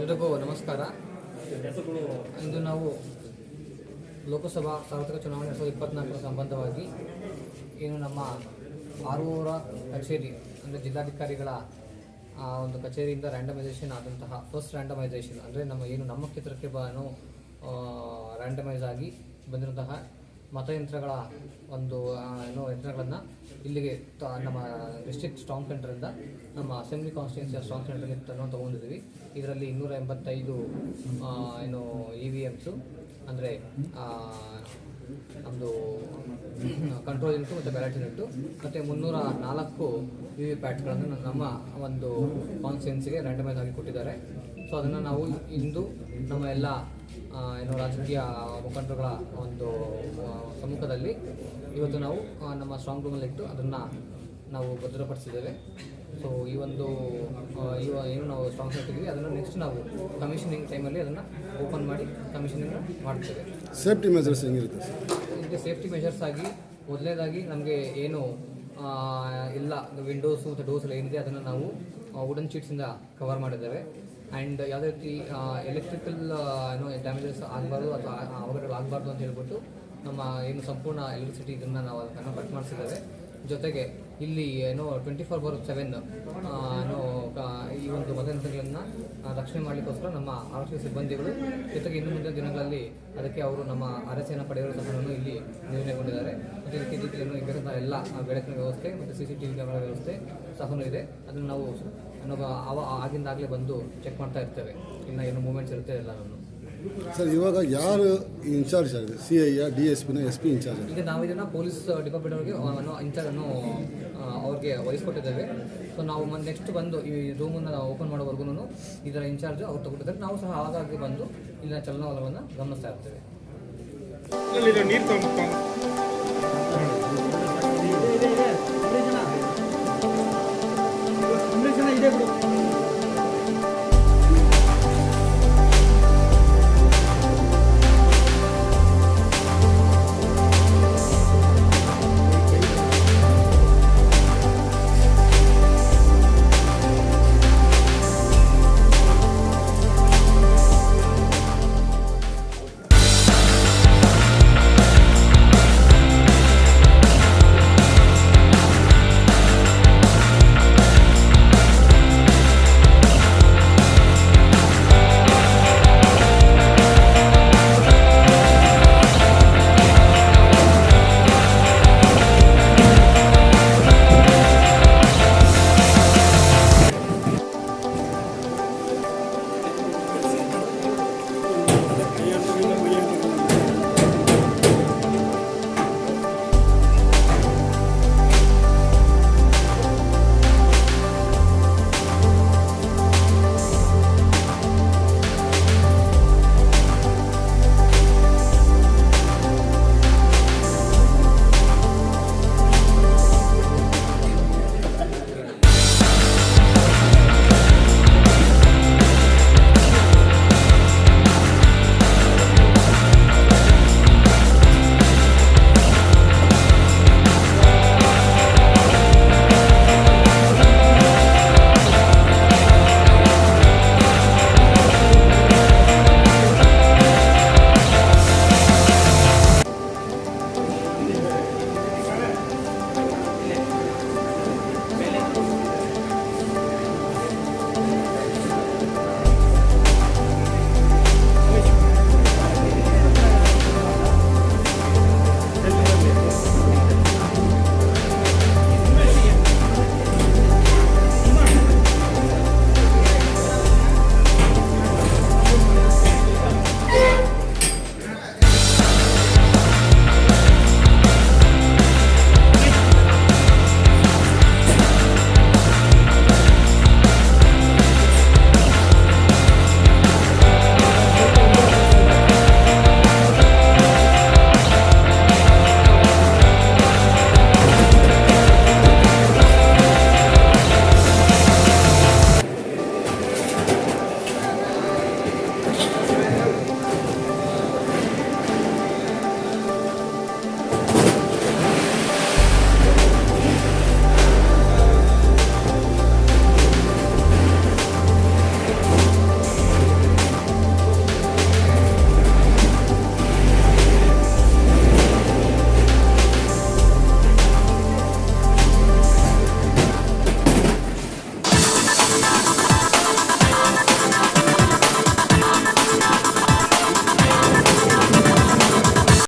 ಎಲ್ರಿಗೂ ನಮಸ್ಕಾರ. ಇಂದು ನಾವು ಲೋಕಸಭಾ ಸಾರ್ವತ್ರಿಕ ಚುನಾವಣೆ 2024 ಸಂಬಂಧವಾಗಿ ಏನು ನಮ್ಮ ಆರೂರ ಕಚೇರಿ ಅಂದರೆ ಜಿಲ್ಲಾಧಿಕಾರಿಗಳ ಒಂದು ಕಚೇರಿಯಿಂದ ರ್ಯಾಂಡಮೈಸೇಷನ್ ಆದಂತಹ ಫಸ್ಟ್ ರ್ಯಾಂಡಮೈಸೇಷನ್ ಅಂದರೆ ನಮ್ಮ ಕ್ಷೇತ್ರಕ್ಕೆ ರ್ಯಾಂಡಮೈಸ್ ಆಗಿ ಬಂದಿರುವಂತಹ ಮತಯಂತ್ರಗಳ ಒಂದು ಯಂತ್ರಗಳನ್ನು ಇಲ್ಲಿಗೆ ನಮ್ಮ ಡಿಸ್ಟ್ರಿಕ್ಟ್ ಸ್ಟ್ರಾಂಗ್ ಸೆಂಟರಿಂದ ನಮ್ಮ ಅಸೆಂಬ್ಲಿ ಕಾನ್ಸ್ಟಿಟ್ಯೂನ್ಸಿಯ ಸ್ಟ್ರಾಂಗ್ ಸೆಂಟರ್ಗೆ ತೊಗೊಂಡಿದ್ದೀವಿ. ಇದರಲ್ಲಿ 285 EVMಸು ಅಂದರೆ ನಮ್ಮದು ಕಂಟ್ರೋಲ್ ಯೂನಿಟು ಮತ್ತು ಬ್ಯಾಲೆಟ್ ಯೂನಿಟ್ಟು ಮತ್ತು 304 VVPATಗಳನ್ನು ನಮ್ಮ ಒಂದು ಕಾನ್ಸ್ಟಿಟ್ಯೂನ್ಸಿಗೆ ರ್ಯಾಂಡಮೈಸ್ ಆಗಿ ಕೊಟ್ಟಿದ್ದಾರೆ. ಸೊ ಅದನ್ನು ನಾವು ಇಂದು ನಮ್ಮ ಎಲ್ಲ ರಾಜಕೀಯ ಮುಖಂಡರುಗಳ ಒಂದು ಸಮ್ಮುಖದಲ್ಲಿ ಇವತ್ತು ನಾವು ನಮ್ಮ ಸ್ಟ್ರಾಂಗ್ ರೂಮಲ್ಲಿ ಇಟ್ಟು ಅದನ್ನು ನಾವು ಭದ್ರಪಡಿಸಿದ್ದೇವೆ. ಸೊ ಈ ಒಂದು ಏನು ನಾವು ಸ್ಟ್ರಾಂಗ್ ಇಟ್ಟಿದ್ದೀವಿ ಅದನ್ನು ನೆಕ್ಸ್ಟ್ ನಾವು ಕಮಿಷನಿಂಗ್ ಟೈಮಲ್ಲಿ ಅದನ್ನು ಓಪನ್ ಮಾಡಿ ಕಮಿಷನಿಂಗ್ ಮಾಡ್ತೇವೆ. ಸೇಫ್ಟಿ ಮೆಜರ್ಸ್ ಹೆಂಗಿರುತ್ತೆ ಸರ್? ಇದಕ್ಕೆ ಸೇಫ್ಟಿ ಮೆಜರ್ಸ್ ಆಗಿ ಮೊದಲನೇದಾಗಿ ನಮಗೆ ಏನು ಇಲ್ಲ ವಿಂಡೋಸು ಮತ್ತು ಡೋರ್ಸ್ ಎಲ್ಲ ಏನಿದೆ ಅದನ್ನು ನಾವು ವುಡನ್ ಶೀಟ್ಸಿಂದ ಕವರ್ ಮಾಡಿದ್ದೇವೆ. ಆ್ಯಂಡ್ ಯಾವುದೇ ರೀತಿ ಎಲೆಕ್ಟ್ರಿಕಲ್ ಡ್ಯಾಮೇಜಸ್ ಆಗಬಾರ್ದು ಅಥವಾ ಅವಘಡಗಳು ಆಗಬಾರ್ದು ಅಂತ ಹೇಳ್ಬಿಟ್ಟು ನಮ್ಮ ಏನು ಸಂಪೂರ್ಣ ಎಲೆಕ್ಟ್ರಿಸಿಟಿ ಇದನ್ನು ನಾವು ಅದನ್ನು ಕಟ್ ಮಾಡಿಸಿದ್ದೇವೆ. ಜೊತೆಗೆ ಇಲ್ಲಿ 24/7 ಈ ಒಂದು ಮತಯಂತ್ರಗಳನ್ನು ರಕ್ಷಣೆ ಮಾಡಲಿಕ್ಕೋಸ್ಕರ ನಮ್ಮ ಆರೋಗ್ಯ ಸಿಬ್ಬಂದಿಗಳು ಜೊತೆಗೆ ಇನ್ನು ಮುಂದಿನ ದಿನಗಳಲ್ಲಿ ಅದಕ್ಕೆ ಅವರು ನಮ್ಮ ಅರಸೆಯನ್ನು ಪಡೆಯುವ ಸಹ ಇಲ್ಲಿ ನಿಯೋಜನೆಗೊಂಡಿದ್ದಾರೆ. ಮತ್ತು ಇದಕ್ಕೆ ಬೇಕಾದಂಥ ಎಲ್ಲ ಬೆಳಕಿನ ವ್ಯವಸ್ಥೆ ಮತ್ತು CCTV ಕ್ಯಾಮರಾ ವ್ಯವಸ್ಥೆ ಸಹ ಇದೆ. ಅದನ್ನು ನಾವು ಆಗಿಂದಾಗಲೇ ಬಂದು ಚೆಕ್ ಮಾಡ್ತಾ ಇರ್ತೇವೆ. ಇನ್ನು ಏನು ಮೂವ್ಮೆಂಟ್ಸ್ ಇರುತ್ತೆ ಎಲ್ಲ ಸರ್. ಇವಾಗ ಯಾರು ಇನ್ಚಾರ್ಜ್ ಆಗಿದೆ? CI, DSP, SP incharge? ಈಗ ನಾವು ಇದನ್ನು ಪೊಲೀಸ್ ಡಿಪಾರ್ಟ್ಮೆಂಟ್ ಅವ್ರಿಗೆ ಇನ್ಚಾರ್ಜನ್ನು ಅವ್ರಿಗೆ ವಹಿಸ್ಕೊಟ್ಟಿದ್ದೇವೆ. ಸೊ ನಾವು ನೆಕ್ಸ್ಟ್ ಬಂದು ಈ ರೂಮನ್ನು ಓಪನ್ ಮಾಡೋವರೆಗೂ ಇದರ ಇನ್ಚಾರ್ಜ್ ಅವ್ರು ತಗೊಂಡಿದ್ದಾರೆ. ನಾವು ಸಹ ಆಗಾಗ್ಗೆ ಬಂದು ಇಲ್ಲಿನ ಚಲನವಲನವನ್ನು ಗಮನಿಸ್ತಾ ಇರ್ತೇವೆ.